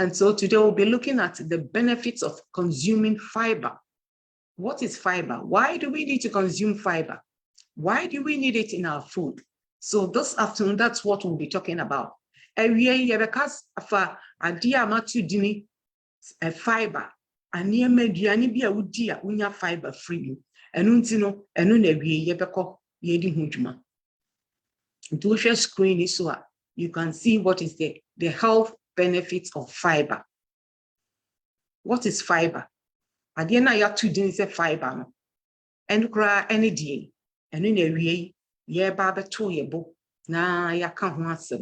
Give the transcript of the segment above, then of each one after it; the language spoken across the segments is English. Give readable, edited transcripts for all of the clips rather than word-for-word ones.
And so today we'll be looking at the benefits of consuming fiber. What is fiber? Why do we need to consume fiber? Why do we need it in our food? So this afternoon, that's what we'll be talking about. Because a fiber, and near mediani be a wood dear, unya fiber free. And untino, and unebi yebeko yedi hujma. To share screen is so you can see what is the health benefits of fiber. What is fiber? Adiana ya two dins a fiber no. And cry any day. And in a way, ye baba to ye bo, na ya can't answer.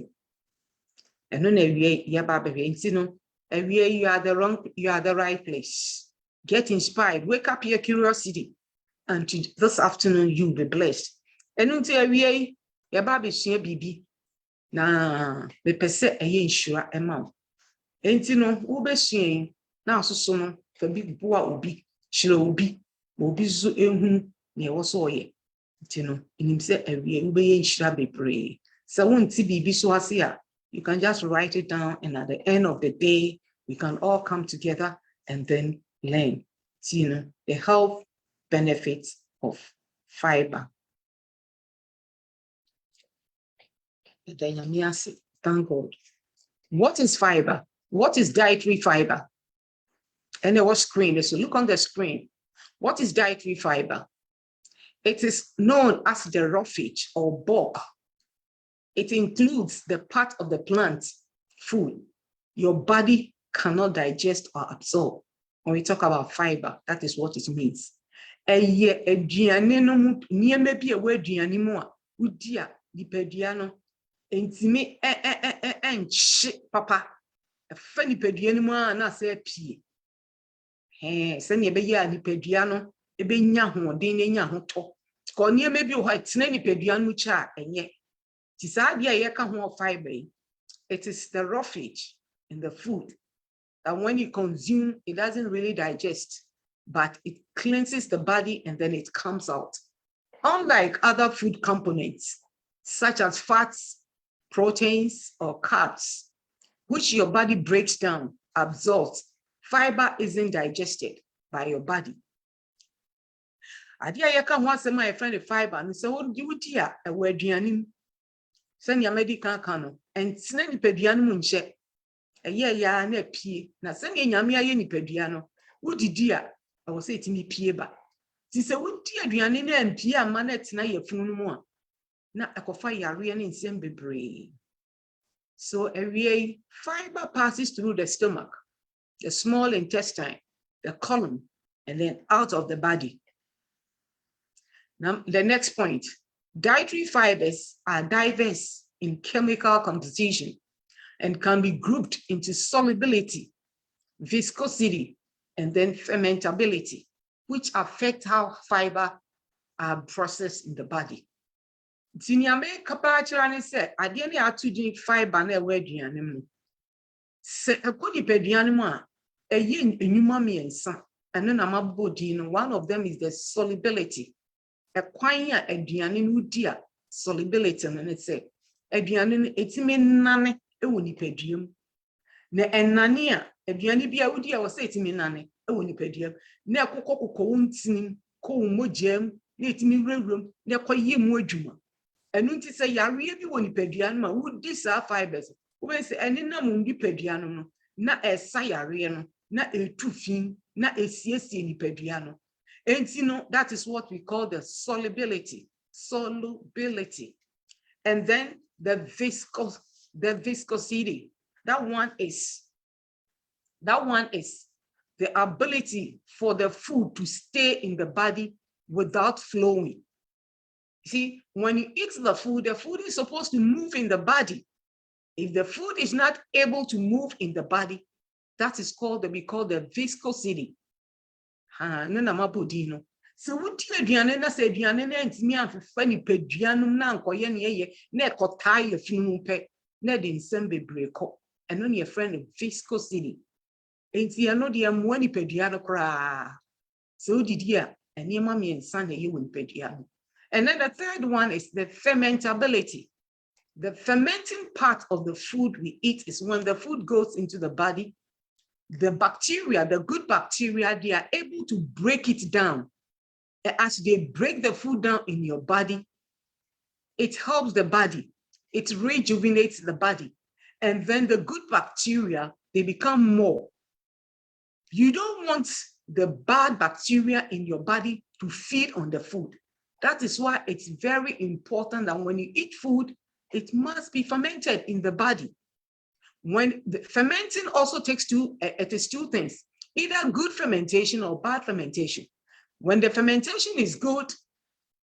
And in a way, ye baba no, a way you are the right place. Get inspired, wake up your curiosity, and this afternoon you'll be blessed. And until a way, ye baba share bibi, na the percent a ye sure amount. And ube shame, now so no, for big boa ubi, shilo ubi zo ehun, ne also ye. In himself, so you can just write it down, and at the end of the day, we can all come together and then learn. The health benefits of fiber. Thank God. What is fiber? What is dietary fiber? And there was screen. So look on the screen. What is dietary fiber? It is known as the roughage or bulk. It includes the part of the plant food your body cannot digest or absorb. When we talk about fiber, that is what it means. Papa, ebe nya ho den nya ho to ko ne maybe o ha tena ni pedua no cha enye ti sa dia ye ka ho fiber. It is the roughage in the food that when you consume it doesn't really digest, but it cleanses the body and then it comes out. Unlike other food components such as fats, proteins or carbs which your body breaks down, absorbs, fiber isn't digested by your body. Adia yaka ho asem my friend fiber and say what do you dia e waduanim send your medical kano and tena nipadua no nche eye ya na pie na send nyame aye nipadua no wodidi a I will say timi pie ba ti se wodi aduane na mpie ama na tena yefun no mu a na ekofa yare na nsem bebre. So every fiber passes through the stomach, the small intestine, the colon, and then out of the body. Now, the next point, dietary fibers are diverse in chemical composition and can be grouped into solubility, viscosity, and then fermentability, which affect how fiber are processed in the body. Tinyame kapachirani said, "Adiani atujin fiber na weduane mu. Se ekoni peduane mu a, eye enyuma miensa, eno na mabodi no. One of them is the solubility. Ekwan a aduane no di a solubility no ne say, aduane no etime nane ewo nipaduam. Na enane a aduane bia wodi a wo say etime nane ewo nipaduam. Na ekokokoko wontinim, ko mogiem, na etime wrewrem, na ekoye mu adwuma. And unti say ya really woni pedua no ma wudi sa fibers we say eni na mu ndi pedua no na esa yare no na etufin na esiesie ni pedua no enti no. That is what we call the solubility. And then the viscosity. That one is the ability for the food to stay in the body without flowing. See, when you eat the food is supposed to move in the body. If the food is not able to move in the body, that is called we call the viscosity. So what you aduane na say aduane na ntimi afefa ni peduanum na nkoye ne ye na ekotai afinu pe na de nsem bebre ko. Eno ne friend viscosity. Enti eno de amwa ni peduano kra. So didi a enema me nsa na ye won peduano. And then the third one is the fermentability. The fermenting part of the food we eat is when the food goes into the body the bacteria, the good bacteria, they are able to break it down. As they break the food down in your body, it helps the body. It rejuvenates the body. And then the good bacteria, they become more. You don't want the bad bacteria in your body to feed on the food. That is why it's very important that when you eat food, it must be fermented in the body. When the fermenting also takes two things, either good fermentation or bad fermentation. When the fermentation is good,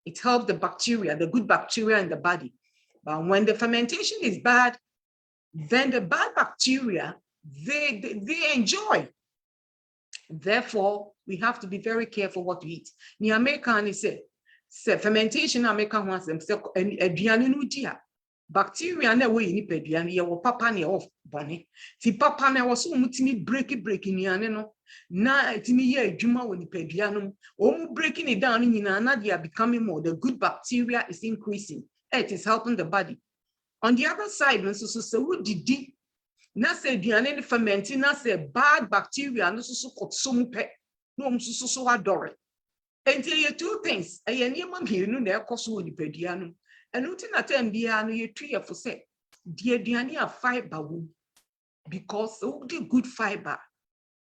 it helps the bacteria, the good bacteria in the body. But when the fermentation is bad, then the bad bacteria, they enjoy. Therefore, we have to be very careful what we eat. Ni American say fermentation American wants them say aduane no dia. Bacteria na we ni peduane ye wo papa na ye bone. Ti papa na wo so mutimi break niane no na timi ye adwuma wo ni peduane no. O breaking it down nyina na they are becoming more. The good bacteria is increasing. It is helping the body. On the other side, so wo didi na se aduane ni fermenting na se bad bacteria no so kotso pe no so adore. Enti ye two things eye niam mienu na ekoso ni padua no enu ti na time bia no ye tu ye fo se die aduane a fiber wo, because the good fiber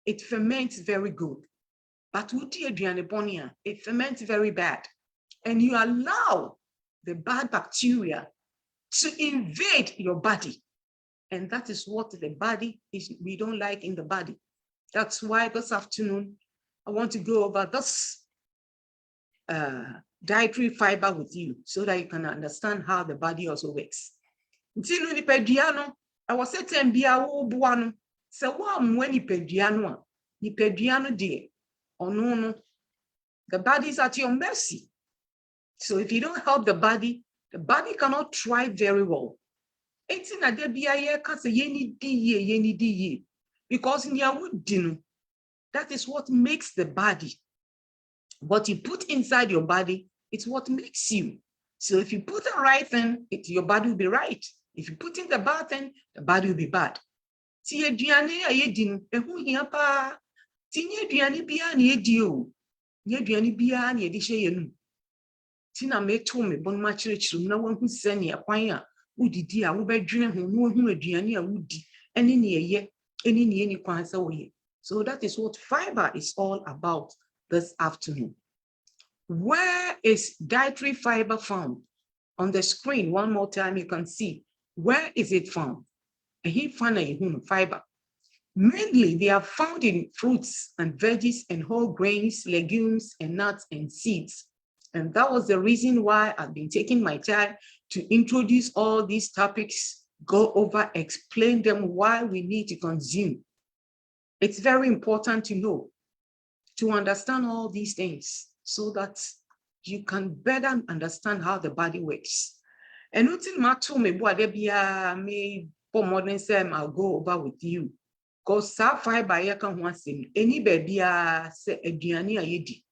it ferments very good, but with the aduane bonia it ferments very bad, and you allow the bad bacteria to invade your body. And that is what the body is, we don't like in the body. That's why this afternoon, I want to go over this dietary fiber with you so that you can understand how the body also works. Until ni pediano, I was saying bia wo buano. So when ni pediano de or no, the body is at your mercy. So if you don't help the body cannot thrive very well. Because that is what makes the body. What you put inside your body, it's what makes you. So if you put the right thing, your body will be right. If you put in the bad thing, the body will be bad. Tina me to me bon ma chirechiri na wan hu sene akwan a udidi a wo bedwene ho no hu aduane a wudi ene ne ye ene ne eni kwan se wo ye. So that is what fiber is all about this afternoon. Where is dietary fiber found? On the screen one more time you can see where is it found. And he found a fiber. Mainly they are found in fruits and veggies and whole grains, legumes and nuts and seeds. And that was the reason why I've been taking my time to introduce all these topics, go over, explain them, why we need to consume. It's very important to know, to understand all these things so that you can better understand how the body works. And until me modern time I'll go over with you. Because fiber ya kan ho asem any baby say aduane ayedi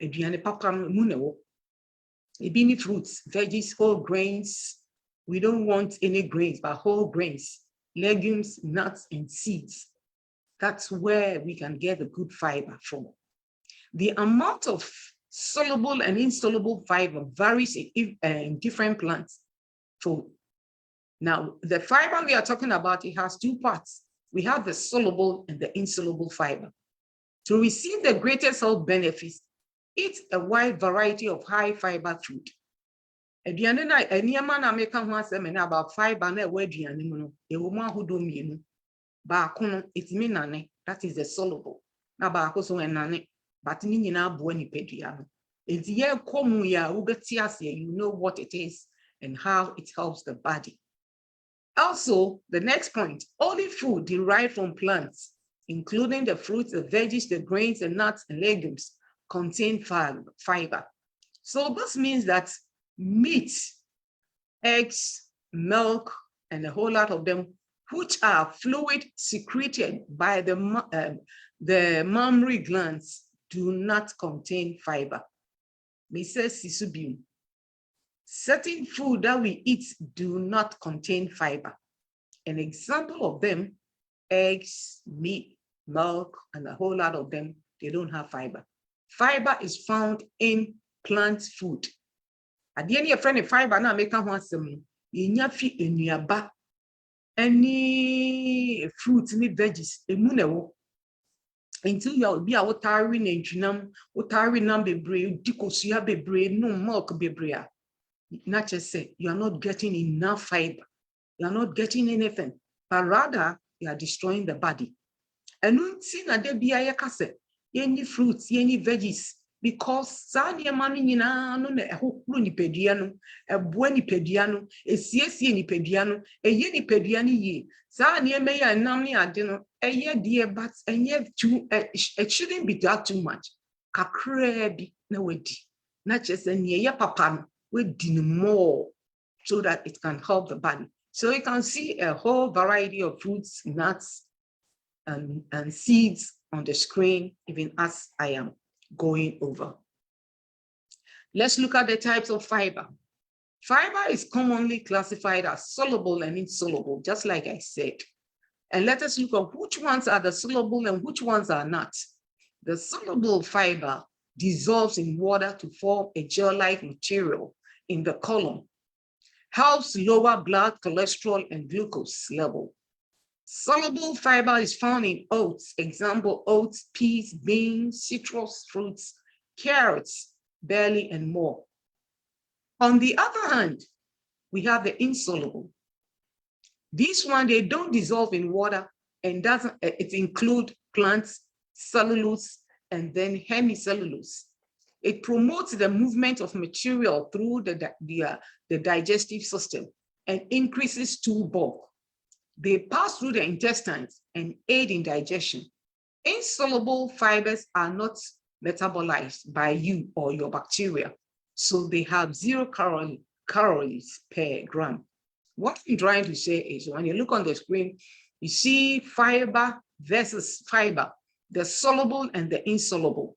aduane papa mu na wo. Ebini fruits, veggies, whole grains. We don't want any grains, but whole grains, legumes, nuts, and seeds. That's where we can get the good fiber from. The amount of soluble and insoluble fiber varies in different plants. So now the fiber we are talking about, it has two parts. We have the soluble and the insoluble fiber. To receive the greatest health benefits, eat a wide variety of high fiber food. Aduane na eniyama na meka ho asem na about fiber na we aduane mu no e wo mu ahodo mienu. Ba ko no itimi nane, that is the soluble. Na ba ko so enane, but ni nyina abo ni pedua no. Enti ye komu ya wo beti ase, you know what it is and how it helps the body. Also, the next point, only food derived from plants, including the fruits, the veggies, the grains, the nuts, and legumes, contain fiber. So this means that meat, eggs, milk, and a whole lot of them, which are fluid secreted by the mammary glands, do not contain fiber. Mrs. Sisubium. Certain food that we eat do not contain fiber. An example of them, eggs, meat, milk, and a whole lot of them, they don't have fiber. Fiber is found in plant food. At the end of your friend, fiber now make a handsome. You fi enuaba, any fruits, any veggies, emunewo. Until you be a watering and junam, watering number bebre, dikosia bebre, no milk bebre. Not just say you are not getting enough fiber, you are not getting anything, but rather you are destroying the body. And we see that there be a cassette, any fruits, any veggies, because Sanya Mani no a hook pediano, a bueni pediano, a CSC pediano, a yeni pediani ye, Sanya may and Nami adeno, a year dear but and yet too, it shouldn't be that too much. Kakrebi no way, not just a near papa, with more so that it can help the body. So you can see a whole variety of fruits, nuts, and seeds on the screen, even as I am going over. Let's look at the types of fiber. Fiber is commonly classified as soluble and insoluble, just like I said. And let us look at which ones are the soluble and which ones are not. The soluble fiber dissolves in water to form a gel-like material in the column, helps lower blood cholesterol and glucose level. Soluble fiber is found in oats, example, oats, peas, beans, citrus fruits, carrots, barley, and more. On the other hand, we have the insoluble. This one, they don't dissolve in water and it include plants, cellulose, and then hemicellulose. It promotes the movement of material through the digestive system and increases stool bulk. They pass through the intestines and aid in digestion. Insoluble fibers are not metabolized by you or your bacteria, so they have 0 calories per gram. What I'm trying to say is when you look on the screen, you see fiber versus fiber, the soluble and the insoluble.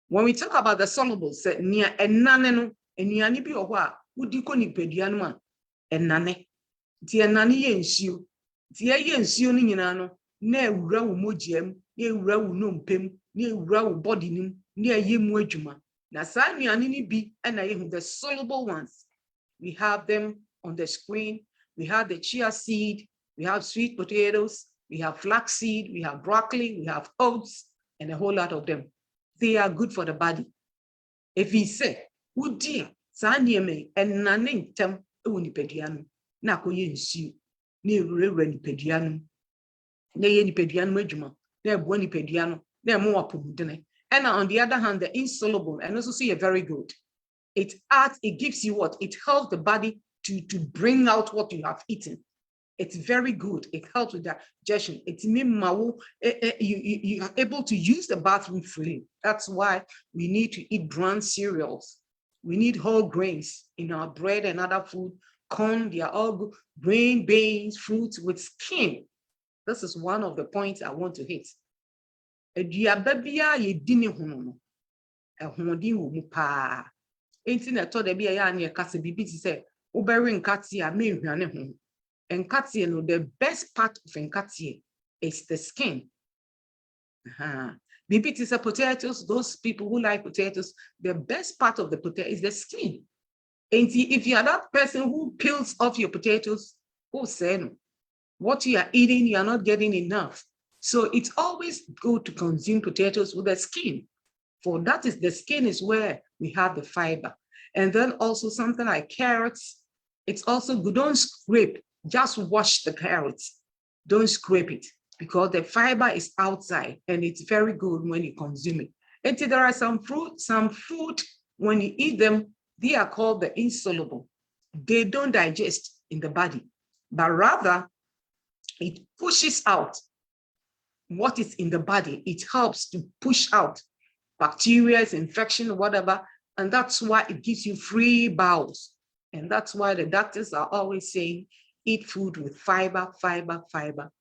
When we talk about the soluble, say near enane enuane bi oho a wudi ko nipadua no a enane. Ti enane ye nsuo. Ti ye nsuo no nyina no na ewura wo mogiam, na ewura wo nompem, na ewura wo body nim, na aye mu adwuma. Na saa nuane ni bi na ye the soluble ones. We have them on the screen. We have the chia seed, we have sweet potatoes, we have flax seed, we have broccoli, we have oats, and a whole lot of them. They are good for the body. If he say, "Oh dear, Sanyame and Naning tem unipedian, Nakoye nsu, near Renipedianum, ne Nipedian Regiment, near Buenipediano, near more pumudene." And on the other hand, the insoluble, and also see a very good. It adds, it gives you what? It helps the body to bring out what you have eaten. It's very good. It helps with digestion. It's you are able to use the bathroom freely. That's why we need to eat brown cereals. We need whole grains in our bread and other food. Corn, they are all good. Grain, beans, fruits with skin. This is one of the points I want to hit. Nkatie no, the best part of nkatie is the skin. Maybe it is a potatoes, those people who like potatoes, the best part of the potato is the skin. And if you are that person who peels off your potatoes, who say what you are eating, you are not getting enough. So it's always good to consume potatoes with the skin. For that is the skin is where we have the fiber. And then also something like carrots, it's also good. Don't scrape. Just wash the carrots. Don't scrape it because the fiber is outside and it's very good when you consume it. And there are some food, when you eat them, they are called the insoluble. They don't digest in the body, but rather it pushes out what is in the body. It helps to push out bacteria, infection, whatever. And that's why it gives you free bowels. And that's why the doctors are always saying, eat food with fiber, fiber, fiber.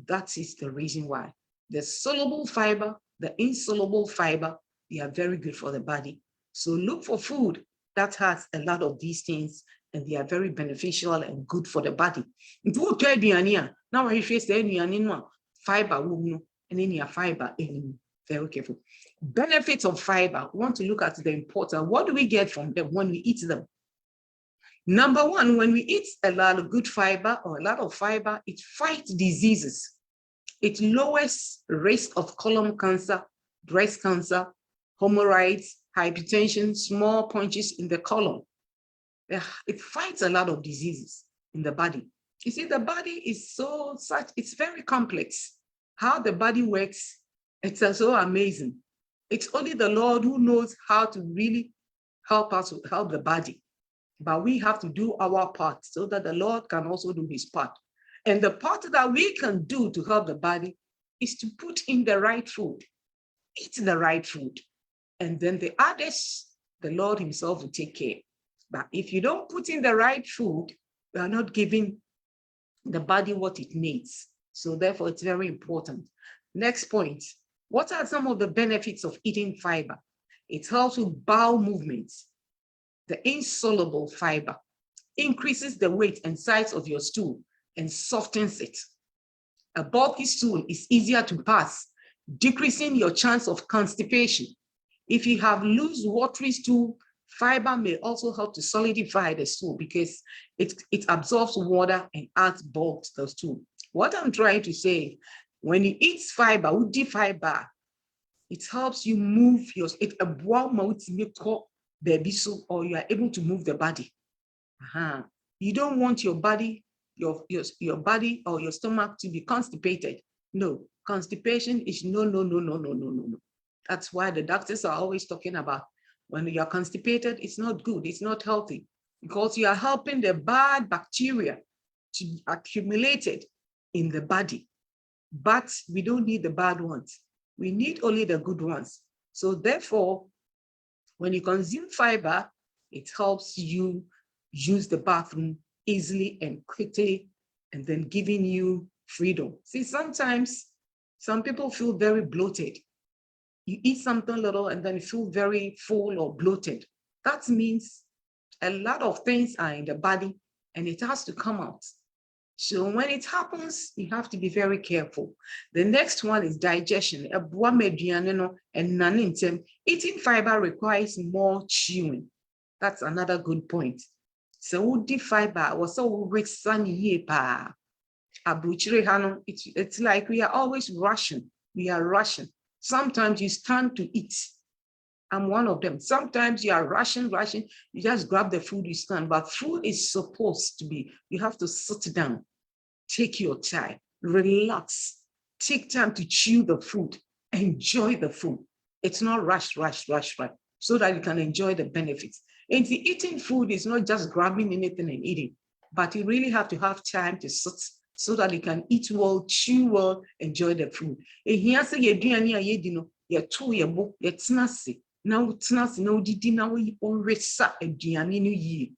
That is the reason why. The soluble fiber, the insoluble fiber, they are very good for the body. So look for food that has a lot of these things and they are very beneficial and good for the body. Now I face the fiber, and then your fiber. Very careful. Benefits of fiber. We want to look at the importance. What do we get from them when we eat them? Number one, when we eat a lot of good fiber or a lot of fiber, it fights diseases. It lowers risk of colon cancer, breast cancer, hemorrhoids, hypertension, small punches in the colon. It fights a lot of diseases in the body. You see, the body is it's very complex. How the body works, it's so amazing. It's only the Lord who knows how to really help us, help the body. But we have to do our part so that the Lord can also do his part. And the part that we can do to help the body is to put in the right food, eat the right food. And then the others, the Lord himself will take care. But if you don't put in the right food, you are not giving the body what it needs. So therefore, it's very important. Next point. What are some of the benefits of eating fiber? It helps with bowel movements. The insoluble fiber increases the weight and size of your stool and softens it. A bulky stool is easier to pass, decreasing your chance of constipation. If you have loose, watery stool, fiber may also help to solidify the stool because it absorbs water and adds bulk to the stool. What I'm trying to say, when you eat fiber, it helps you move your, or you are able to move the body. You don't want your body, your body or your stomach to be constipated. No, constipation is no. That's why the doctors are always talking about when you're constipated, it's not good, it's not healthy, because you are helping the bad bacteria to be accumulated in the body. But we don't need the bad ones. We need only the good ones. So therefore, when you consume fiber, it helps you use the bathroom easily and quickly, and then giving you freedom. See, sometimes some people feel very bloated. You eat something little and then you feel very full or bloated. That means a lot of things are in the body and it has to come out. So when it happens, you have to be very careful. The next one is digestion. Eating fiber requires more chewing. That's another good point. So the fiber was so rich sunny. It's like we are always rushing. We are rushing. Sometimes you stand to eat. I'm one of them. Sometimes you are rushing. You just grab the food, you stand. But food is supposed to be, you have to sit down, take your time, relax, take time to chew the food, enjoy the food. It's not rush, so that you can enjoy the benefits. And the eating food is not just grabbing anything and eating, but you really have to have time to sit so that you can eat well, chew well, enjoy the food. Now didi now resa aduane no yie.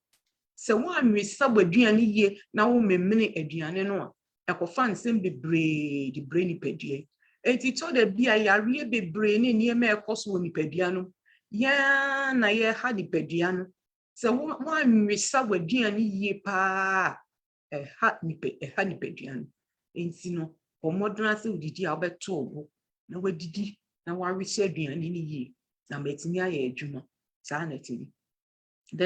Se wan resa aduane yie na wo memene aduane no a ekofa nsem bebre di bre ni padua. Enti to da bia yare bebre ne niema ekoso wo ni padua no ya na ye ha di padua no. Se wan resa aduane yie pa ha ni padua no. Enti no omodran se odidi a obeto obo na wadidi na wa resa aduane ni yie. The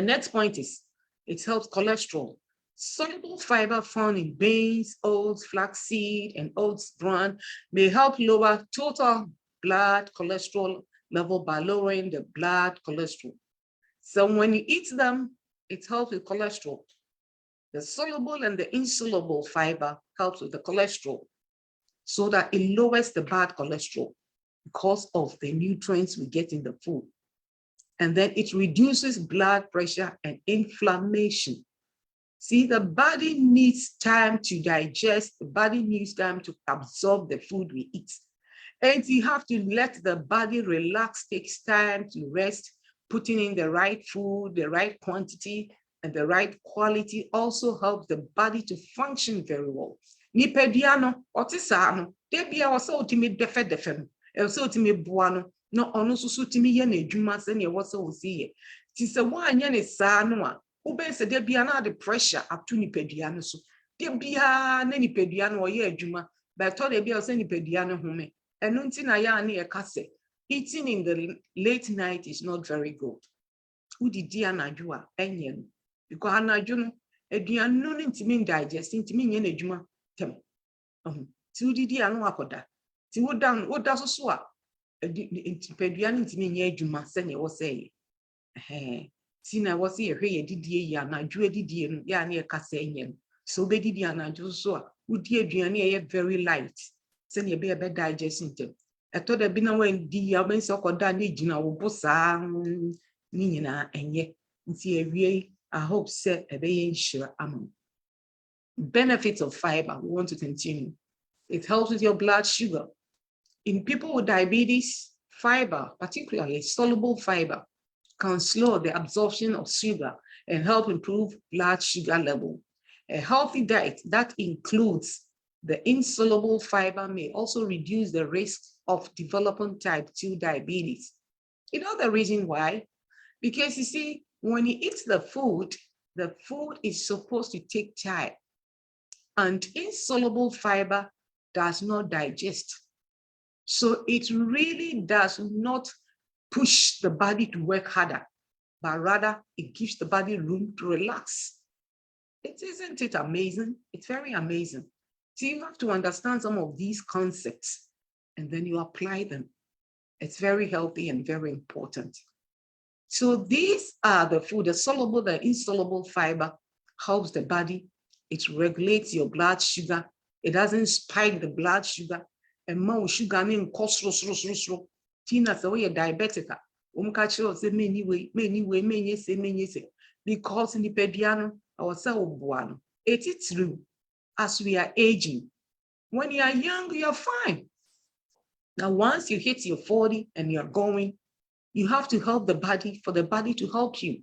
next point is it helps cholesterol. Soluble fiber found in beans, oats, flaxseed, and oats bran may help lower total blood cholesterol level by lowering the blood cholesterol. So when you eat them, it helps with cholesterol. The soluble and the insoluble fiber helps with the cholesterol so that it lowers the bad cholesterol because of the nutrients we get in the food. And then it reduces blood pressure and inflammation. See, the body needs time to digest. The body needs time to absorb the food we eat. And you have to let the body relax, takes time to rest. Putting in the right food, the right quantity, and the right quality also helps the body to function very well. Nipediano, otisano, debia was so timid defe. So to me, buano, no ono so to me, yene, Juma, send your was so see. Tis a one yene sanoa, who bends there be another pressure up to Nipediano. So there be a nanny pediano or ye, Juma, but I thought there be a sending pediano home. And eating in the late night is not very good. Udidi anadwo a enye no, because anadwo no aduane no ntimi digest ntimi nye na adwuma tem. Ti udidi anu akoda. Ti woda so a ntipadua ntimi nye adwuma se ne wo say. Ti na wo say ehwe ye didie ya anadwo didie no ya na kasa enye no. So be didi anadwo so a udi aduane ye very light. Se ne be digest ntem. Eto da bi na wen di ya ben se okoda na ejina wo bosa ni nyina enye. Nti ewie I hope say ebe nshira am. Benefits of fiber. We want to continue. It helps with your blood sugar. In people with diabetes, fiber, particularly soluble fiber, can slow the absorption of sugar and help improve blood sugar level. A healthy diet that includes the insoluble fiber may also reduce the risk of developing type 2 diabetes. You know the reason why? Because you see, when you eat the food is supposed to take time. And insoluble fiber does not digest. So it really does not push the body to work harder, but rather it gives the body room to relax. Isn't it amazing? It's very amazing. So you have to understand some of these concepts and then you apply them. It's very healthy and very important. So these are the food, the soluble, the insoluble fiber helps the body. It regulates your blood sugar. It doesn't spike the blood sugar. And more sugar in cost. Tina say we are diabetic. Say many way. Because in the pediano, our cell buano. It is true. As we are aging, when you are young, you're fine. Now, once you hit your 40 and you're going, you have to help the body for the body to help you.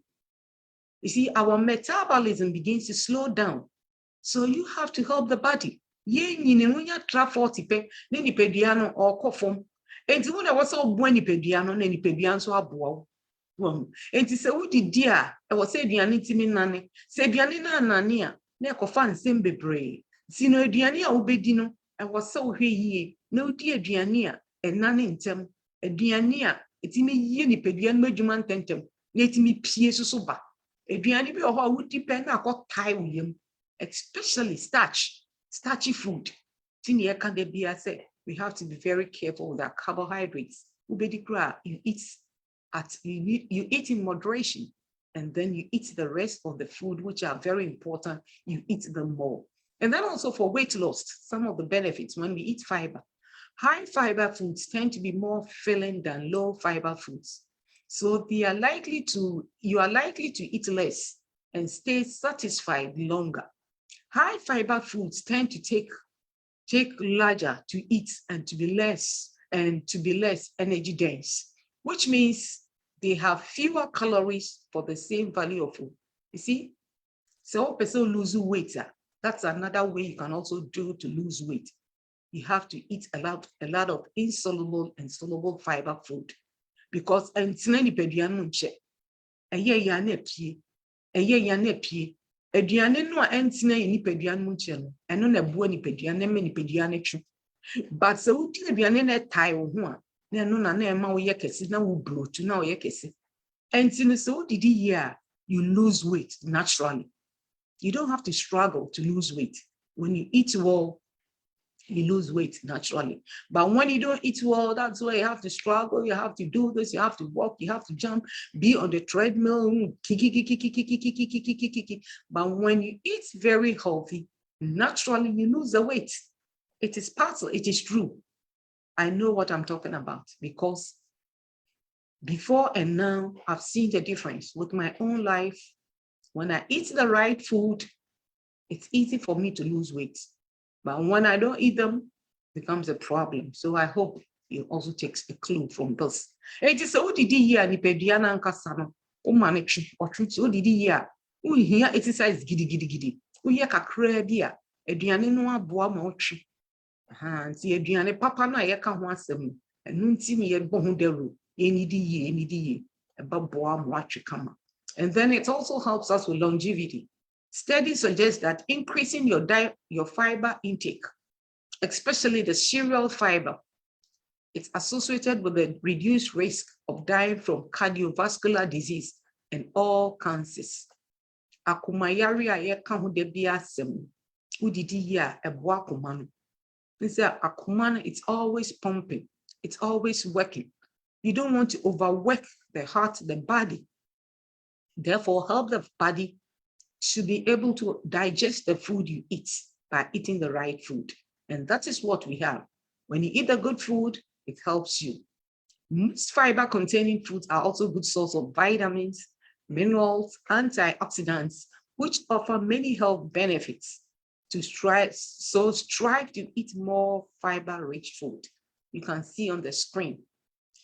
You see, our metabolism begins to slow down. So you have to help the body. Ye nyine munya tra 40 pe ne nipediano or kofom. Enti wona wasa obo nipediano ne nipediano so aboa wo. Enti se wudi dia e wo se aduane timi nane. Se aduane na nane a na ekofa nsem bebre. Sino aduane a obedi no e wo se ohwe yie. Na udi aduane a enane ntem. Aduane a etimi yie nipediano madwuma ntentem. Na etimi pie so ba. Aduane bi oho a wudi pe na akotai uyem. Especially starchy food. We have to be very careful with our carbohydrates. You eat in moderation, and then you eat the rest of the food, which are very important. You eat them more. And then also for weight loss, some of the benefits when we eat fiber. High fiber foods tend to be more filling than low fiber foods. So you are likely to eat less and stay satisfied longer. High fiber foods tend to take larger to eat and to be less energy dense, which means they have fewer calories for the same value of food. You see, so person lose weight. That's another way you can also do to lose weight. You have to eat a lot of insoluble and soluble fiber food because aduane no a entina nipadua no nche no eno na buo nipadua na me nipadua no twu but so uti aduane na tai wo ho a na eno na ema wo ye kese na wo bloat na wo ye kese entina so didi here you lose weight naturally. You don't have to struggle to lose weight. When you eat well, you lose weight naturally. But when you don't eat well, that's why you have to struggle. You have to do this. You have to walk. You have to jump. Be on the treadmill. But when you eat very healthy, naturally you lose the weight. It is possible. It is true. I know what I'm talking about because before and now, I've seen the difference with my own life. When I eat the right food, it's easy for me to lose weight. But when I don't eat them, it becomes a problem. So I hope you also take a clue from this. It is so did here ni pediana and casano. Oh man, or so did here. We hear exercise giddy. We hear kakre dia. Ediane no aboa ma otwe. See ediane papa no ye ka ho asem. Enu ntimi ye bo ho daru. Ye nidi ye. Eba boa ma otwe kama. And then it also helps us with longevity. Studies suggest that increasing your fiber intake, especially the cereal fiber, It's associated with a reduced risk of dying from cardiovascular disease and all cancers. Akumayari a yɛka ho da bi asɛm, wodidi yi a ɛboa akoma no. Akoma no, it's always pumping, it's always working. You don't want to overwork the heart, the body. Therefore, help the body to be able to digest the food you eat by eating the right food. And that is what we have. When you eat the good food, it helps you. Most fiber-containing foods are also good source of vitamins, minerals, antioxidants, which offer many health benefits. Strive to eat more fiber-rich food. You can see on the screen.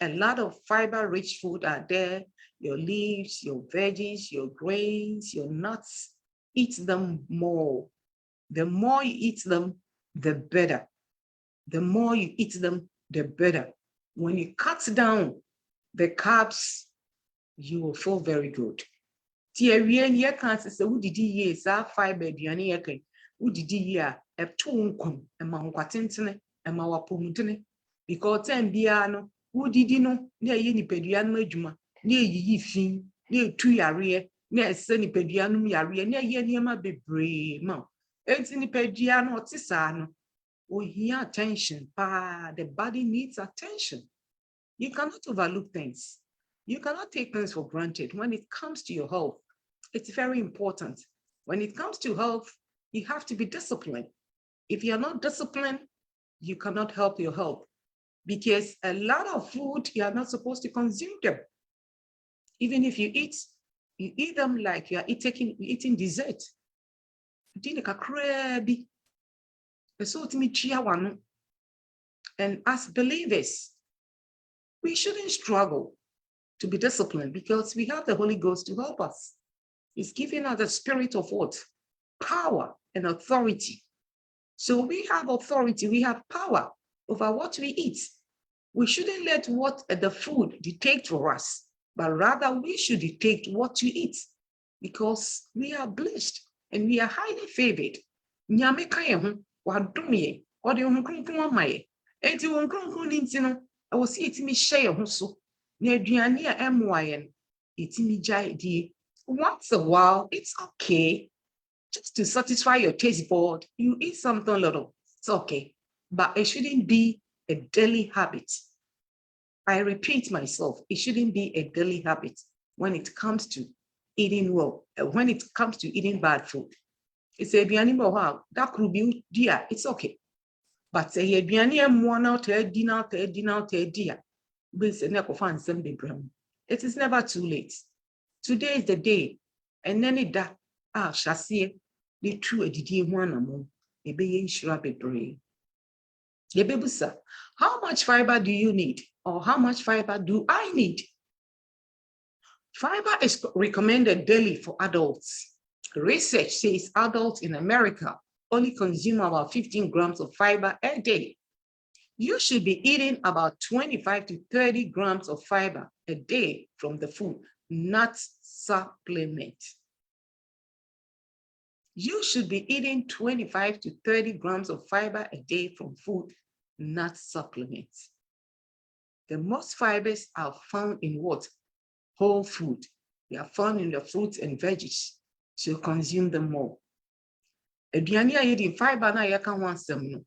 A lot of fiber-rich food are there. Your leaves, your veggies, your grains, your nuts. Eat them more. The more you eat them, the better. The more you eat them, the better. When you cut down the carbs, you will feel very good. Fiber because no wudidi no na ye nipadua no adwuma na eyiyi fin na etu yare na ese nipadua no yare na ye niema bebre ma enti nipadua no otisa no ohia attention the body needs attention. You cannot overlook things. You cannot take things for granted. When it comes to your health, it's very important. When it comes to health, you have to be disciplined. If you're not disciplined, you cannot help your health. Because a lot of food, you are not supposed to consume them. Even if you eat them like you are eating dessert. And as believers, we shouldn't struggle to be disciplined because we have the Holy Ghost to help us. He's giving us the spirit of what? Power and authority. So we have authority, we have power over what we eat. We shouldn't let what the food dictate for us, but rather we should dictate what we eat because we are blessed and we are highly favored. Nyame kaye ho wadomye ode ho kronkron amaye enti won kronkron ni ntino e wo se etimi hye ho so na aduane a emoaye etimi jai die once a while. It's okay just to satisfy your taste bud. You eat something little, it's okay, but it shouldn't be a daily habit. I repeat myself, it shouldn't be a daily habit when it comes to eating well, when it comes to eating bad food. It's a bianimo wow, that could be dear, it's okay. But say a biania mono te dinner, dear. It is never too late. Today is the day, and then it that shall see the true edity one among a being shrubby brain. How much fiber do you need? Or how much fiber do I need? Fiber is recommended daily for adults. Research says adults in America only consume about 15 grams of fiber a day. You should be eating about 25 to 30 grams of fiber a day from the food, not supplement. You should be eating 25 to 30 grams of fiber a day from food, not supplements. The most fibers are found in what? Whole food. They are found in the fruits and veggies. So consume them more. Aduane a yedi fiber na yaka ho asem no.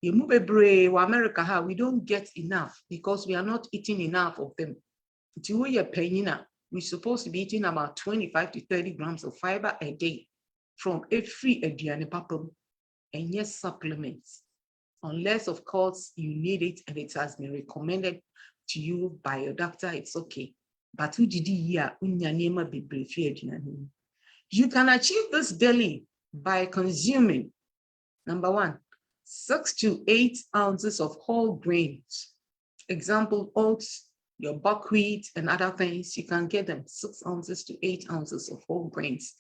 Yemu bebre wa America we don't get enough because we are not eating enough of them. We're supposed to be eating about 25 to 30 grams of fiber a day from every aduane papam, and yes, supplements. Unless, of course, you need it and it has been recommended to you by your doctor, it's okay. But you can achieve this daily by consuming, number 1, 6 to 8 ounces of whole grains. Example, oats, your buckwheat and other things, you can get them 6 ounces to 8 ounces of whole grains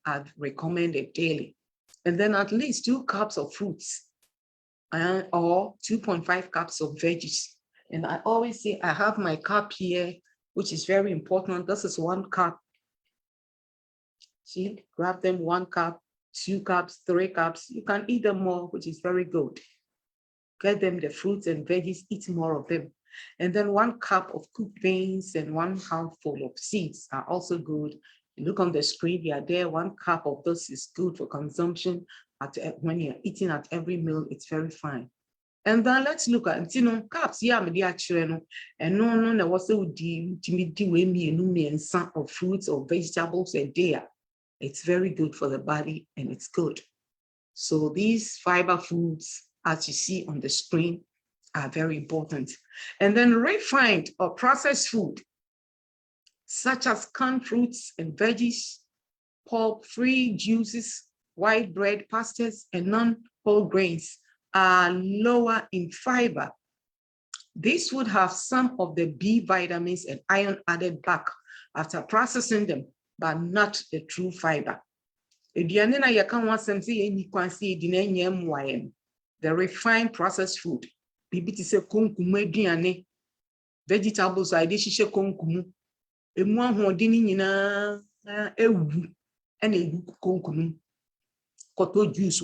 are recommended daily. And then at least 2 cups of fruits or 2.5 cups of veggies. And I always say I have my cup here, which is very important. This is 1 cup. See, grab them 1 cup, 2 cups, 3 cups. You can eat them more, which is very good. Get them the fruits and veggies, eat more of them. And then 1 cup of cooked beans and 1 handful of seeds are also good. You look on the screen, they are there. 1 cup of this is good for consumption when you're eating at every meal. It's very fine. And then let's look at, cups, yeah, and no, was of fruits or vegetables a day. It's very good for the body and it's good. So these fiber foods, as you see on the screen, are very important. And then refined or processed food, such as canned fruits and veggies, pulp-free juices, white bread, pastas, and non-whole grains are lower in fiber. This would have some of the B vitamins and iron added back after processing them, but not the true fiber. The refined processed food, vegetables are konkumu, juice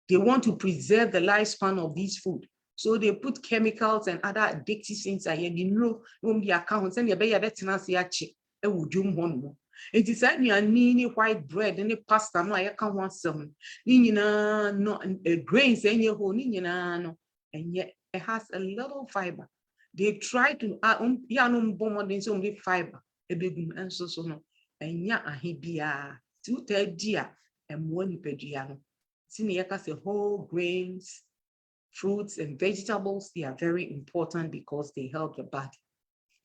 they want to preserve the lifespan of these food. So they put chemicals and other additives inside. It is any white bread, any pasta, no, I can't want some. No grains, no, and yet it has a little fiber. They try to only fiber, a big and so no, and ya a hibia, 2 dear, and 1 pediano. Say whole grains, fruits, and vegetables, they are very important because they help the body.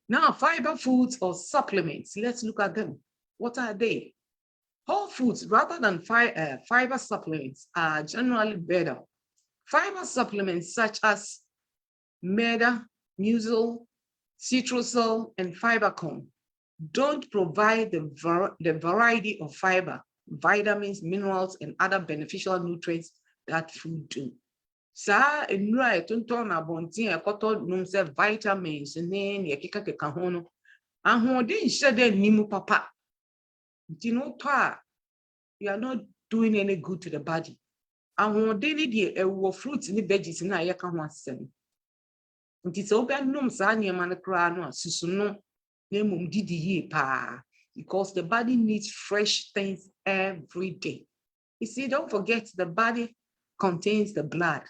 Now, fiber foods or supplements, let's look at them. What are they? Whole foods rather than fiber supplements are generally better. Fiber supplements such as Meda, Musil, Citrusol, and Fibercon don't provide the variety of fiber, vitamins, minerals, and other beneficial nutrients that food do. Sa enura etonton abontin ekoto num se vitamins ne ne keka keka ho no ahode nhye nimu papa. You are not doing any good to the body. Ahode ni de ewo fruits ni veggies na yeka ho asem. Nti se oba num sa niema no kra no asusu no na mum didi ye pa, because the body needs fresh things every day. You see, don't forget the body contains the blood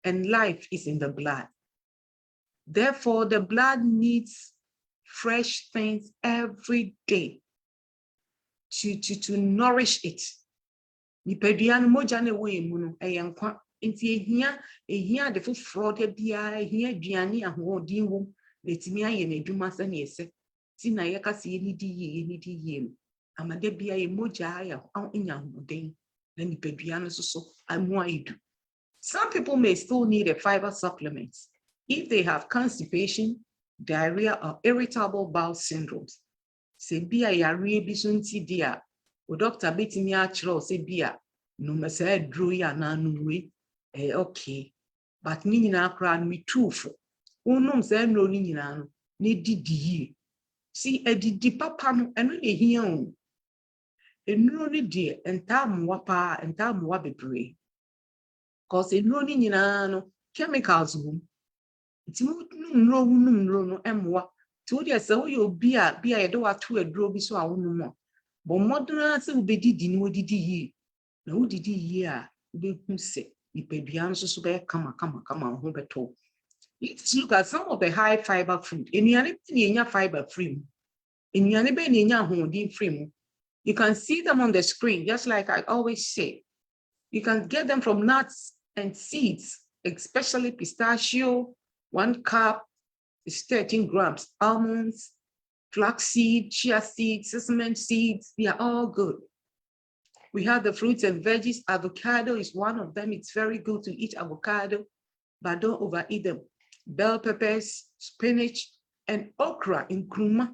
and life is in the blood. Therefore, the blood needs fresh things every day to nourish it. Nipeduan moja ne we mu no eyenkwa nti ehia de foforo de bia ehia aduane ahodin wo letimi aye na adwuma se na ese ti na ye kase ye nidi ye amade bia ye moja ya anya hodin na nipeduan so amu aidu. Some people may still need a fiber supplement if they have constipation, diarrhea, or irritable bowel syndromes. Se bia yare bi so nti dia o doctor betimi a chiro se bia no mesa dro ya na nuwe okay, but ni nyina kra no mitufo unum se no ni nyina no ne didi. See edidi papa no eno ne hia o enuro ni de entamwa pa entamwa bebre, cause enuro ni nyina no chemicals wom ti num no emwa ti o de se wo yo bia ye de wa to aduro bi so a wo num bo modern se wo bedidi ni wo didi yi na wo didi yi a be hu se ipeduan so be kama ho beto. Let's look at some of the high fiber food. Enuane be na fiber free. Enuane be na hodin free. You can see them on the screen, just like I always say. You can get them from nuts and seeds, especially pistachio. 1 cup is 13 grams. Almonds, flaxseed, chia seeds, sesame seeds, they are all good. We have the fruits and veggies. Avocado is one of them. It's very good to eat avocado, but don't overeat them. Bell peppers, spinach, and okra in kruma.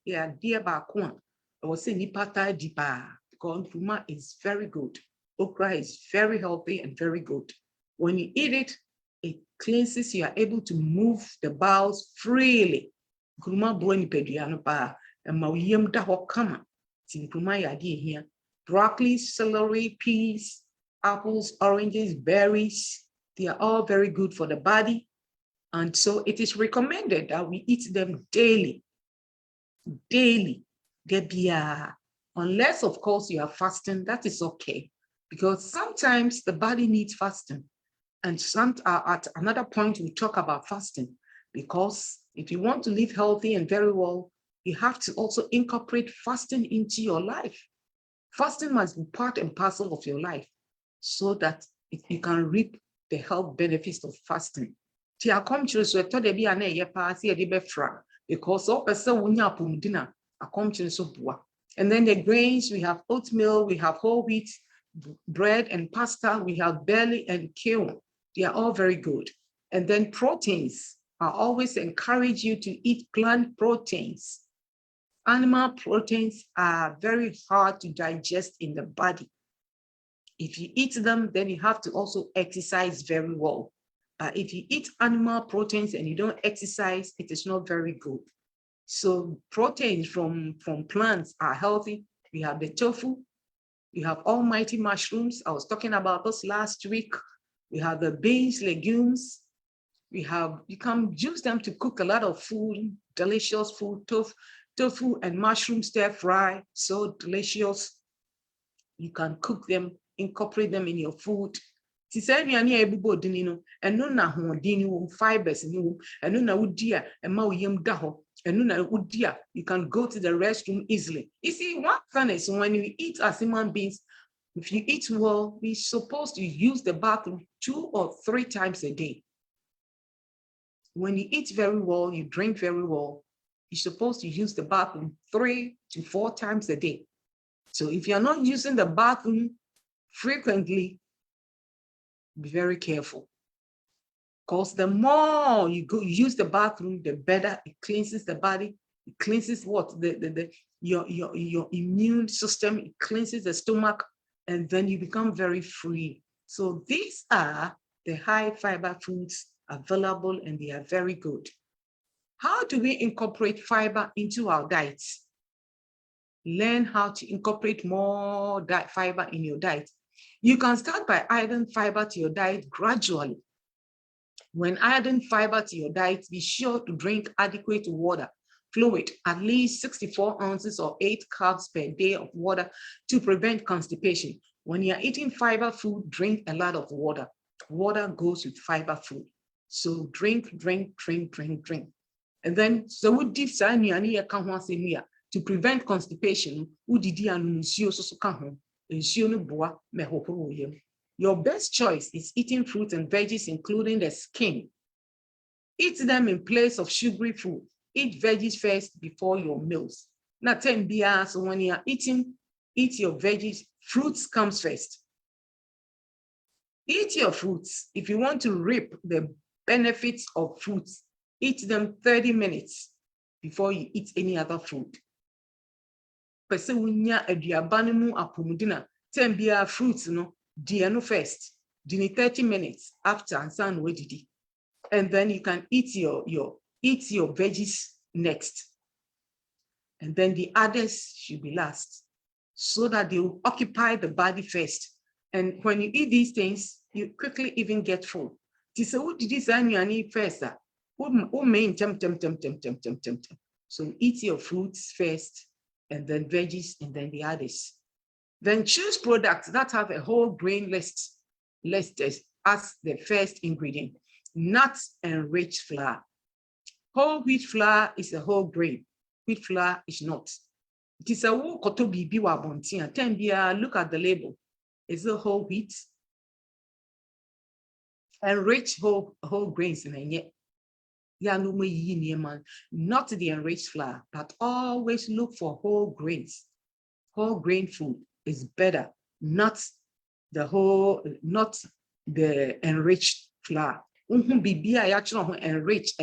Yeah, dear bakwan. I was saying nipata dipa because kruma is very good. Okra is very healthy and very good. When you eat it, it cleanses. You are able to move the bowels freely. Kruma buoni peduano pa and mauyem da hokama. Tin kruma ya di here. Broccoli, celery, peas, apples, oranges, berries. They are all very good for the body. And so it is recommended that we eat them daily. Daily. Unless, of course, you are fasting, that is okay. Because sometimes the body needs fasting. And at another point, we talk about fasting. Because if you want to live healthy and very well, you have to also incorporate fasting into your life. Fasting must be part and parcel of your life so that you can reap the health benefits of fasting. Because and then the grains, we have oatmeal, we have whole wheat, bread and pasta, we have barley and quinoa. They are all very good. And then proteins, I always encourage you to eat plant proteins. Animal proteins are very hard to digest in the body. If you eat them, then you have to also exercise very well. But if you eat animal proteins and you don't exercise, it is not very good. So proteins from plants are healthy. We have the tofu. We have almighty mushrooms. I was talking about this last week. We have the beans, legumes. You can use them to cook a lot of food, delicious food, tofu and mushroom stir fry, so delicious. You can cook them, incorporate them in your food. Fibers, you can go to the restroom easily. You see, one thing is when you eat as human beings, if you eat well, we're supposed to use the bathroom 2 or 3 times a day. When you eat very well, you drink very well, you're supposed to use the bathroom 3 to 4 times a day. So if you're not using the bathroom frequently, be very careful. Because the more you use the bathroom, the better it cleanses the body. It cleanses your immune system. It cleanses the stomach, and then you become very free. So these are the high fiber foods available, and they are very good. How do we incorporate fiber into our diets? Learn how to incorporate more fiber in your diet. You can start by adding fiber to your diet gradually. When adding fiber to your diet, be sure to drink adequate water, fluid, at least 64 ounces or 8 cups per day of water to prevent constipation. When you're eating fiber food, drink a lot of water. Water goes with fiber food. So drink. And then, so we deep to prevent constipation, your best choice is eating fruits and veggies, including the skin. Eat them in place of sugary food. Eat veggies first before your meals. Now, so when you are eating, eat your veggies. Fruits comes first. Eat your fruits. If you want to reap the benefits of fruits, eat them 30 minutes before you eat any other food. Fruits, first, 30 minutes after, and then you can eat your veggies next, and then the others should be last, so that they will occupy the body first. And when you eat these things, you quickly even get full. So eat your fruits first, and then veggies, and then the others. Then choose products that have a whole grain listed as the first ingredient. Nuts and rich flour. Whole wheat flour is a whole grain. Wheat flour is not. It is a look at the label. It's a whole wheat and rich whole grains in it. Not the enriched flour, but always look for whole grains. Whole grain food is better, not the enriched flour. Enriched.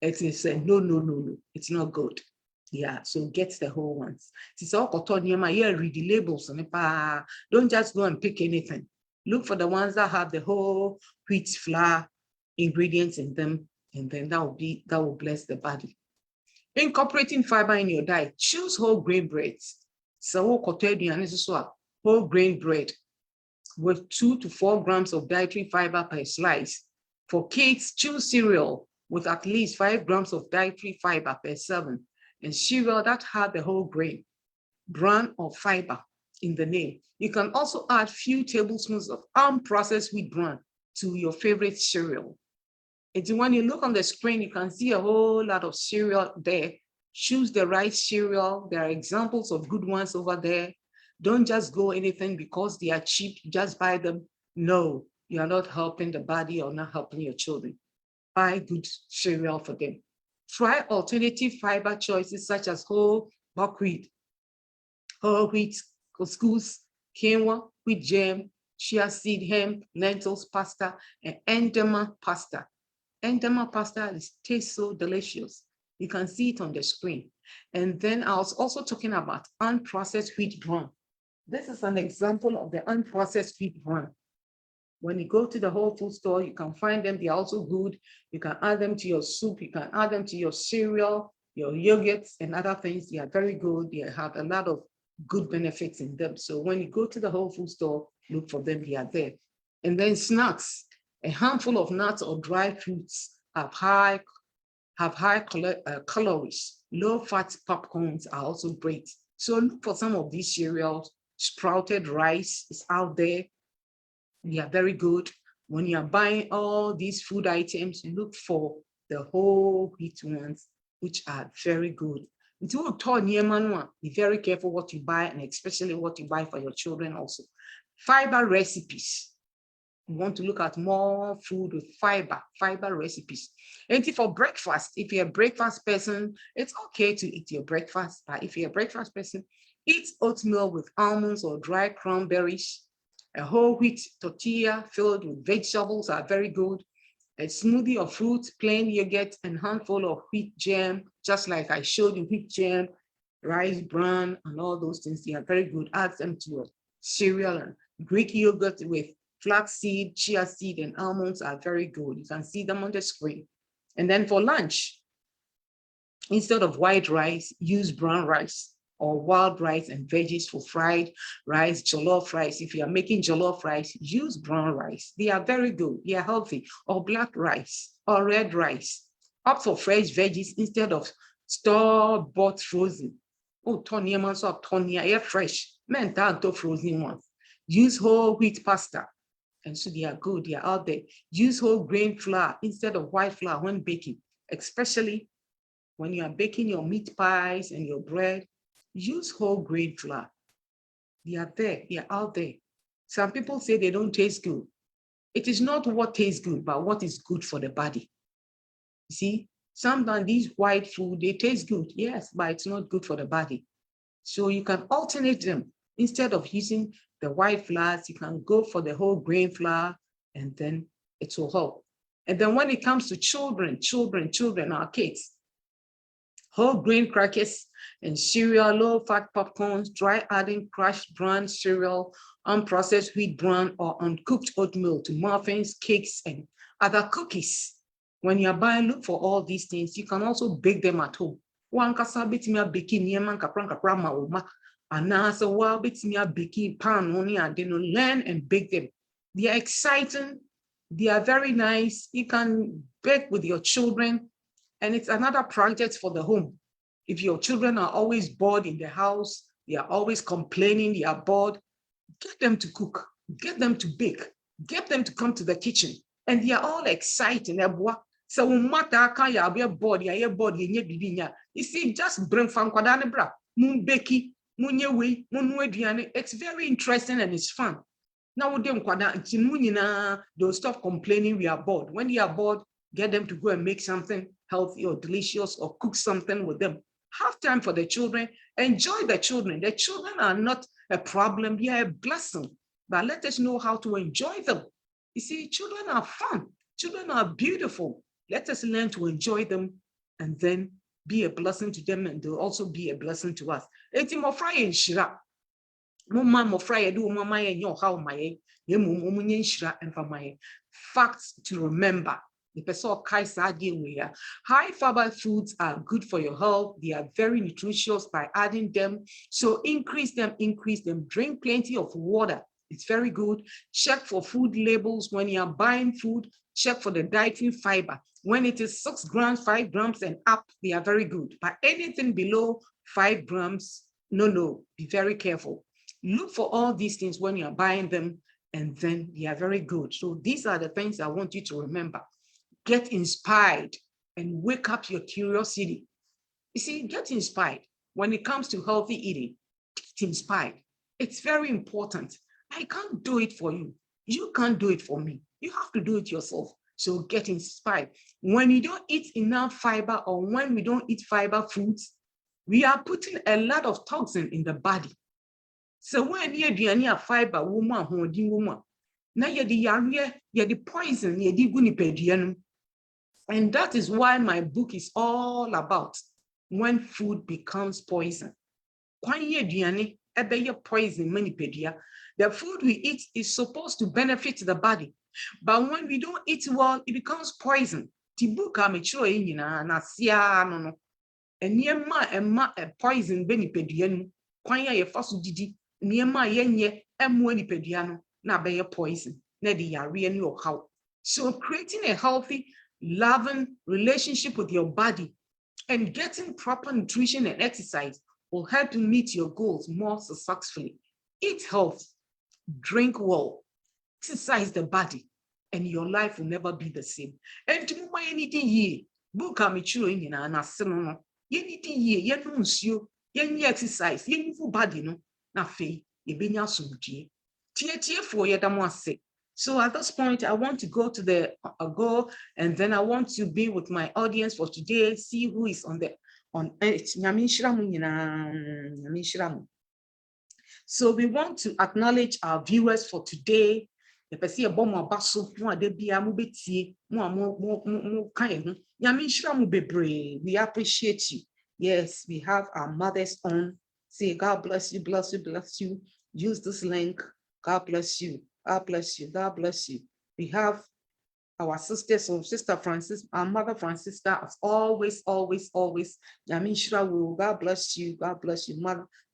It is no, it's not good. Yeah, so get the whole ones. Read the labels. Don't just go and pick anything. Look for the ones that have the whole wheat flour ingredients in them, and then that will bless the body. Incorporating fiber in your diet, choose whole grain breads. So whole grain bread. with 2 to 4 grams of dietary fiber per slice. For kids, choose cereal with at least 5 grams of dietary fiber per serving, and cereal that have the whole grain, bran or fiber in the name. You can also add few tablespoons of unprocessed wheat bran to your favorite cereal. And when you look on the screen, you can see a whole lot of cereal there. Choose the right cereal. There are examples of good ones over there. Don't just go anything because they are cheap, just buy them. No, you are not helping the body or not helping your children. Buy good cereal for them. Try alternative fiber choices such as whole buckwheat, whole wheat, couscous, quinoa, wheat germ, chia seed, hemp, lentils pasta, and endema pasta. Endema pasta tastes so delicious. You can see it on the screen. And then I was also talking about unprocessed wheat bran. This is an example of the unprocessed wheat bran. When you go to the whole food store, you can find them. They are also good. You can add them to your soup. You can add them to your cereal, your yogurts, and other things. They are very good. They have a lot of good benefits in them. So when you go to the whole food store, look for them. They are there. And then snacks. A handful of nuts or dry fruits have high calories. Low-fat popcorns are also great. So look for some of these cereals. Sprouted rice is out there. They are very good. When you are buying all these food items, look for the whole wheat ones, which are very good. Be very careful what you buy, and especially what you buy for your children also. Fiber recipes. You want to look at more food with fiber recipes. And for breakfast, if you're a breakfast person, it's okay to eat your breakfast. But if you're a breakfast person, eat oatmeal with almonds or dry cranberries. A whole wheat tortilla filled with vegetables are very good. A smoothie of fruits, plain yogurt, and handful of wheat germ, just like I showed you, wheat germ, rice bran, and all those things. They are very good. Add them to your cereal. And Greek yogurt with flaxseed, chia seed, and almonds are very good. You can see them on the screen. And then for lunch, instead of white rice, use brown rice or wild rice and veggies for fried rice, jollof rice. If you are making jollof rice, use brown rice. They are very good. They are healthy. Or black rice or red rice. Opt for fresh veggies instead of store-bought frozen. Oh, Tony, man, so Tony, I fresh. Men don't frozen ones. Use whole wheat pasta. And so they are good. They are out there. Use whole grain flour instead of white flour when baking, especially when you are baking your meat pies and your bread. Use whole grain flour. They are there. They are out there. Some people say they don't taste good. It is not what tastes good, but what is good for the body. You see, sometimes these white food, they taste good, yes, but it's not good for the body. So you can alternate them. Instead of using the white flours, you can go for the whole grain flour, and then it will help. And then when it comes to children, our kids, whole grain crackers and cereal, low-fat popcorns, dry adding crushed bran cereal, unprocessed wheat bran, or uncooked oatmeal to muffins, cakes, and other cookies. When you're buying, look for all these things. You can also bake them at home. One kasa betimi baking yeman kapran ma uma. And so while betimi baking pan only and then learn and bake them. They are exciting. They are very nice. You can bake with your children. And it's another project for the home. If your children are always bored in the house, they are always complaining, they are bored, get them to cook, get them to bake, get them to come to the kitchen. And they are all excited. So no matter how you are bored, you see, just bring fun bra, beki, it's very interesting and it's fun. Now they'll stop complaining we are bored. When they are bored, get them to go and make something healthy or delicious or cook something with them. Have time for the children. Enjoy the children. The children are not a problem. They are a blessing. But let us know how to enjoy them. You see, children are fun. Children are beautiful. Let us learn to enjoy them and then be a blessing to them, and they'll also be a blessing to us. Facts to remember. High fiber foods are good for your health. They are very nutritious by adding them. So increase them. Drink plenty of water. It's very good. Check for food labels when you are buying food. Check for the dietary fiber. When it is 6 grams, 5 grams and up, they are very good. But anything below 5 grams, no, be very careful. Look for all these things when you are buying them, and then they are very good. So these are the things I want you to remember. Get inspired and wake up your curiosity. You see, get inspired when it comes to healthy eating. Get inspired. It's very important. I can't do it for you. You can't do it for me. You have to do it yourself. So get inspired. When you don't eat enough fiber, or when we don't eat fiber foods, we are putting a lot of toxin in the body. So when you have fiber, woman, now you're the poison, and that is why my book is all about when food becomes poison. Poison. The food we eat is supposed to benefit the body, but when we don't eat well, it becomes poison. Tibuka mature na sia no no. Enema poison be nipadua no. Kwan ya ye fa so didi, niema yenye emu nipadua no na be poison. Na de yare ni okaw. So creating a healthy, loving relationship with your body and getting proper nutrition and exercise will help you meet your goals more successfully. Eat healthy, drink well, exercise the body, and your life will never be the same. And to my anything ye, book am chiro nyina na seno. Anything ye, ye no nsuo, ye exercise, ye move body no, na fe, ye benya sumdie. Tie for ye damo ase. So at this point, I want to go to the and then I want to be with my audience for today, see who is on it. So we want to acknowledge our viewers for today. We appreciate you. Yes, we have our mothers on. Say, God bless you, bless you, bless you. Use this link. God bless you. God bless you. God bless you. We have our sisters, so Sister Francis, our Mother Francisca, as always. Yamishra will. God bless you. God bless you,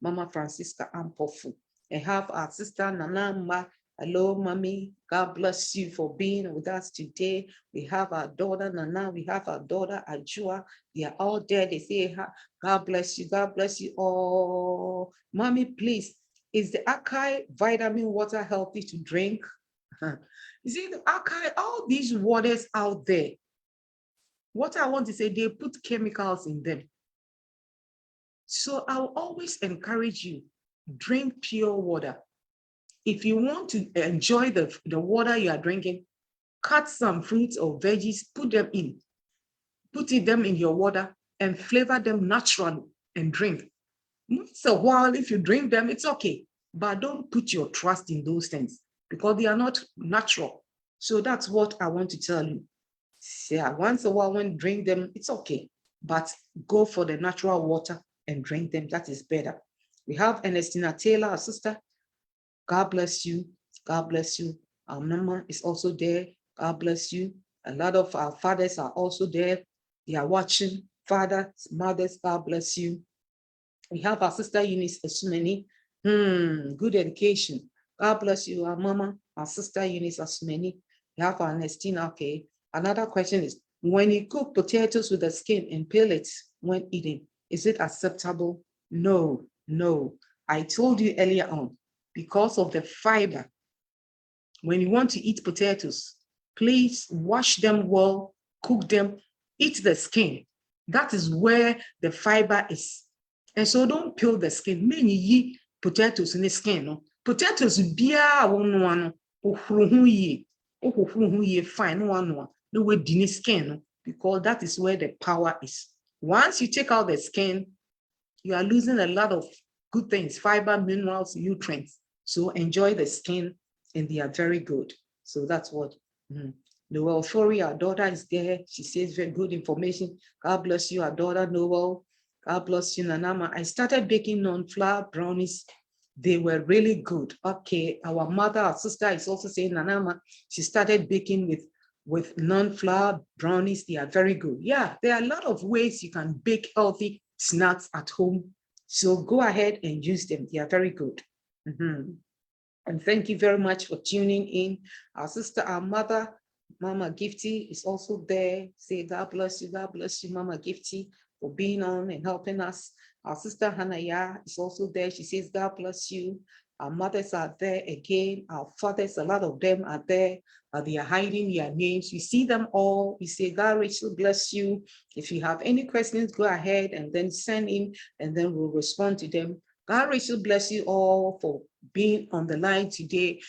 Mama Francisca Ampofu. And have our sister Nana. Hello, Mommy. God bless you for being with us today. We have our daughter Nana. We have our daughter Ajua. They are all there. They say, God bless you. God bless you all. Mommy, please. Is the Akai vitamin water healthy to drink? You see, the Akai, all these waters out there, what I want to say, they put chemicals in them. So I'll always encourage you, drink pure water. If you want to enjoy the water you are drinking, cut some fruits or veggies, put them in your water and flavor them naturally and drink. Once a while, if you drink them, it's okay, but don't put your trust in those things because they are not natural. So that's what I want to tell you. Yeah, once a while when you drink them, it's okay, but go for the natural water and drink them. That is better. We have Ernestina Taylor, our sister. God bless you. God bless you. Our mama is also there. God bless you. A lot of our fathers are also there. They are watching. Fathers, mothers, God bless you. We have our sister Eunice Asumeni. Good education. God bless you, our mama, our sister Eunice Asumeni. We have our Ernestina. Okay. Another question is, when you cook potatoes with the skin and peel it when eating, is it acceptable? No. I told you earlier on, because of the fiber, when you want to eat potatoes, please wash them well, cook them, eat the skin. That is where the fiber is. And so don't peel the skin. Many ye potatoes in the skin. No? Potatoes biya one fine one. No way din skin, no? Because that is where the power is. Once you take out the skin, you are losing a lot of good things, fiber, minerals, nutrients. So enjoy the skin, and they are very good. So that's what. Noel Fori, our daughter, is there. She says very good information. God bless you, our daughter, Noel. God bless you, Nanama. I started baking non-flour brownies. They were really good. Okay, our mother, our sister is also saying, Nanama, she started baking with non-flour brownies. They are very good. Yeah, there are a lot of ways you can bake healthy snacks at home. So go ahead and use them. They are very good. And thank you very much for tuning in. Our sister, our mother, Mama Gifty is also there. Say, God bless you, Mama Gifty, for being on and helping us. Our sister Hanaya is also there. She says, God bless you. Our mothers are there again. Our fathers, a lot of them are there. They are hiding their names. We see them all. We say, God, Rachel, bless you. If you have any questions, go ahead and then send in, and then we'll respond to them. God, Rachel, bless you all for being on the line today.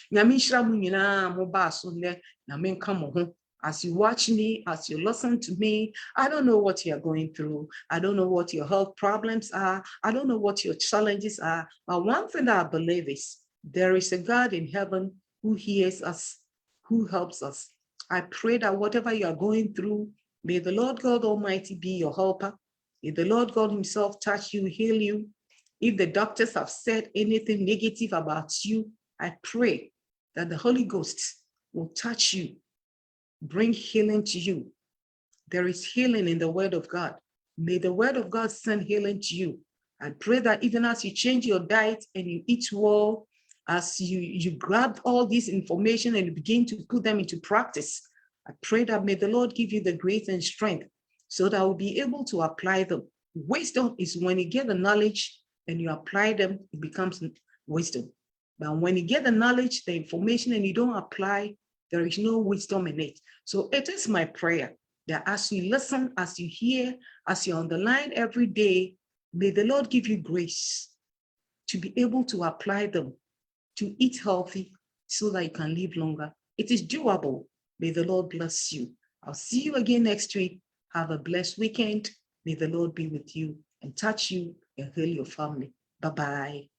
As you watch me, as you listen to me, I don't know what you're going through. I don't know what your health problems are. I don't know what your challenges are. But one thing that I believe is there is a God in heaven who hears us, who helps us. I pray that whatever you are going through, may the Lord God Almighty be your helper. May the Lord God himself touch you, heal you. If the doctors have said anything negative about you, I pray that the Holy Ghost will touch you, bring healing to you. There is healing in the word of God. May the word of God send healing to you. I pray that even as you change your diet and you eat well, as you grab all this information and you begin to put them into practice, I pray that may the Lord give you the grace and strength so that we'll be able to apply them. Wisdom is when you get the knowledge and you apply them, it becomes wisdom. But when you get the knowledge, the information, and you don't apply, there is no wisdom in it. So it is my prayer that as you listen, as you hear, as you're on the line every day, may the Lord give you grace to be able to apply them, to eat healthy so that you can live longer. It is doable. May the Lord bless you. I'll see you again next week. Have a blessed weekend. May the Lord be with you and touch you and heal your family. Bye-bye.